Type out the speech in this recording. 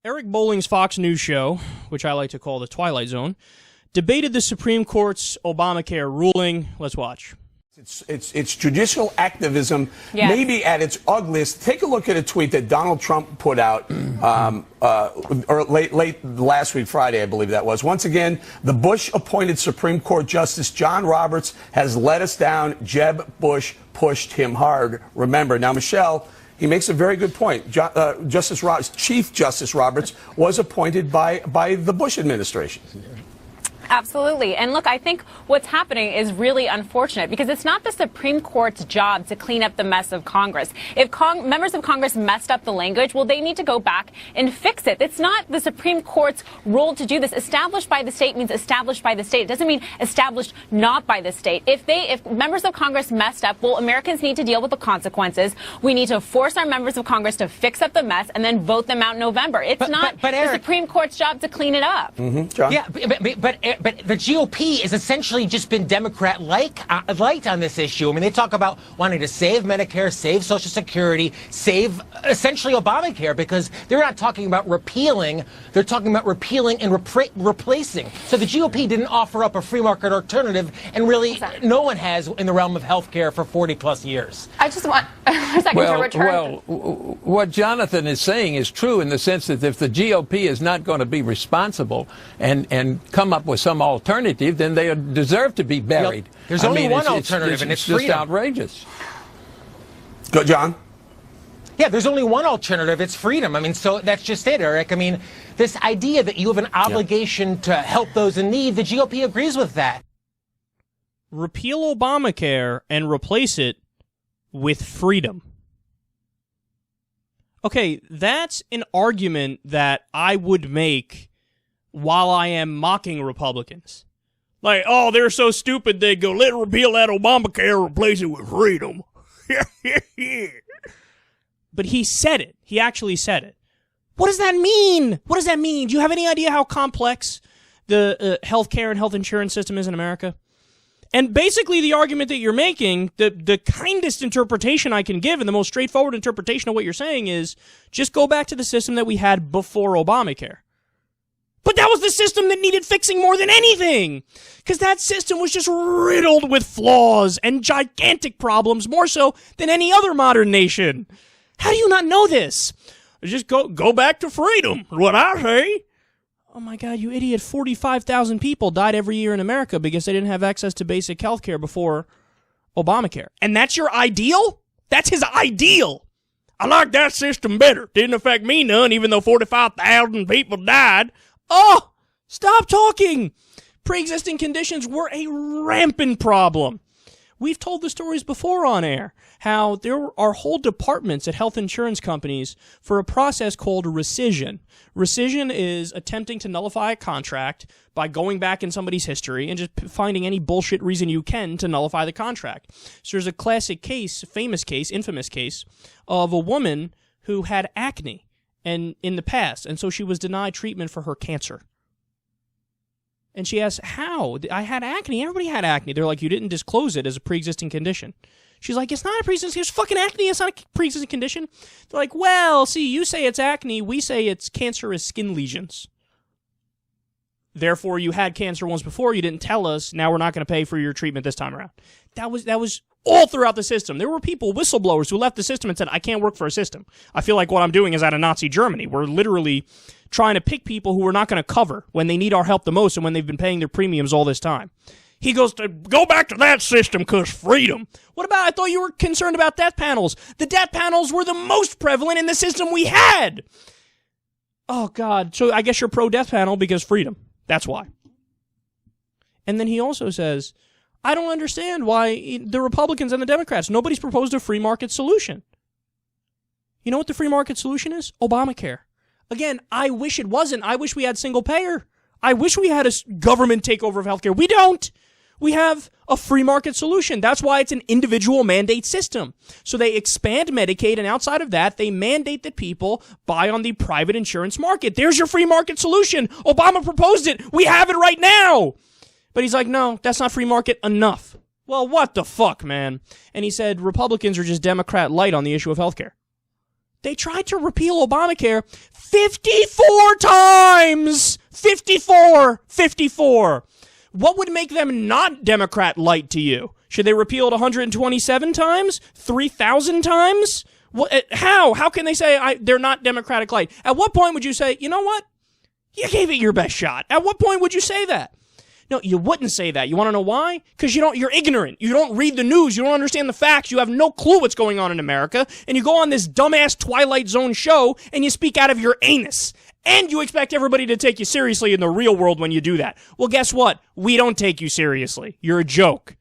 Eric Bolling's Fox News show, which I like to call the Twilight Zone, debated the Supreme Court's Obamacare ruling. Let's watch. It's judicial activism, maybe at its ugliest. Take a look at a tweet that Donald Trump put out or late last week, Friday, I believe that was. Once again, the Bush-appointed Supreme Court Justice John Roberts has let us down. Jeb Bush pushed him hard. Remember. Now, Michelle, he makes a very good point. Chief Justice Roberts was appointed by the Bush administration. Absolutely. And look, I think what's happening is really unfortunate because it's not the Supreme Court's job to clean up the mess of Congress. If members of Congress messed up the language, well, they need to go back and fix it. It's not the Supreme Court's role to do this. Established by the state means established by the state. It doesn't mean established not by the state. If members of Congress messed up, well, Americans need to deal with the consequences. We need to force our members of Congress to fix up the mess and then vote them out in November. It's not the Supreme Court's job to clean it up. John? Yeah, but the GOP has essentially just been Democrat-like light on this issue. I mean, they talk about wanting to save Medicare, save Social Security, save essentially Obamacare, because they're not talking about repealing. They're talking about repealing and replacing. So the GOP didn't offer up a free market alternative, and really no one has in the realm of health care for 40-plus years. I just want a second to return. Well, what Jonathan is saying is true in the sense that if the GOP is not going to be responsible and come up with some alternative, then they deserve to be buried. There's only one alternative, and it's freedom. Just outrageous. Go, John. Yeah, there's only one alternative. It's freedom. I mean, so that's just it, Eric. I mean, this idea that you have an obligation to help those in need, the GOP agrees with that. Repeal Obamacare and replace it with freedom. Okay, that's an argument that I would make while I am mocking Republicans. Like, oh, they're so stupid, they go, let's repeal that Obamacare, replace it with freedom. But he said it. He actually said it. What does that mean? What does that mean? Do you have any idea how complex the healthcare and health insurance system is in America? And basically the argument that you're making, the kindest interpretation I can give and the most straightforward interpretation of what you're saying is just go back to the system that we had before Obamacare. But that was the system that needed fixing more than anything, because that system was just riddled with flaws and gigantic problems, more so than any other modern nation. How do you not know this? Just go back to freedom, what I say. Oh my God, you idiot. 45,000 people died every year in America because they didn't have access to basic health care before Obamacare. And that's your ideal? That's his ideal. I like that system better. Didn't affect me none, even though 45,000 people died. Oh, stop talking. Pre-existing conditions were a rampant problem. We've told the stories before on air, how there are whole departments at health insurance companies for a process called rescission. Rescission is attempting to nullify a contract by going back in somebody's history and just finding any bullshit reason you can to nullify the contract. So there's a classic case, famous case, infamous case, of a woman who had acne and in the past, and so she was denied treatment for her cancer. And she asked, how? I had acne. Everybody had acne. They're like, you didn't disclose it as a pre-existing condition. She's like, it's not a pre-existing, it's fucking acne, it's not a pre-existing condition. They're like, well, see, you say it's acne, we say it's cancerous skin lesions. Therefore, you had cancer once before, you didn't tell us, now we're not going to pay for your treatment this time around. That was all throughout the system. There were people, whistleblowers, who left the system and said, I can't work for a system. I feel like what I'm doing is out of Nazi Germany. We're literally trying to pick people who we're not going to cover when they need our help the most and when they've been paying their premiums all this time. He goes to go back to that system because freedom. What about, I thought you were concerned about death panels. The death panels were the most prevalent in the system we had. Oh, God. So I guess you're pro-death panel because freedom. That's why. And then he also says, I don't understand why the Republicans and the Democrats, nobody's proposed a free market solution. You know what the free market solution is? Obamacare. Again, I wish it wasn't. I wish we had single payer. I wish we had a government takeover of healthcare. We don't. We have a free market solution. That's why it's an individual mandate system. So they expand Medicaid, and outside of that, they mandate that people buy on the private insurance market. There's your free market solution. Obama proposed it. We have it right now. But he's like, no, that's not free market enough. Well, what the fuck, man? And he said Republicans are just Democrat light on the issue of healthcare. They tried to repeal Obamacare 54 times! 54! What would make them not Democrat light to you? Should they repeal it 127 times? 3,000 times? How? How can they say they're not Democratic light? At what point would you say, you know what? You gave it your best shot. At what point would you say that? No, you wouldn't say that. You want to know why? Because you're ignorant. You don't read the news. You don't understand the facts. You have no clue what's going on in America. And you go on this dumbass Twilight Zone show and you speak out of your anus. And you expect everybody to take you seriously in the real world when you do that. Well, guess what? We don't take you seriously. You're a joke.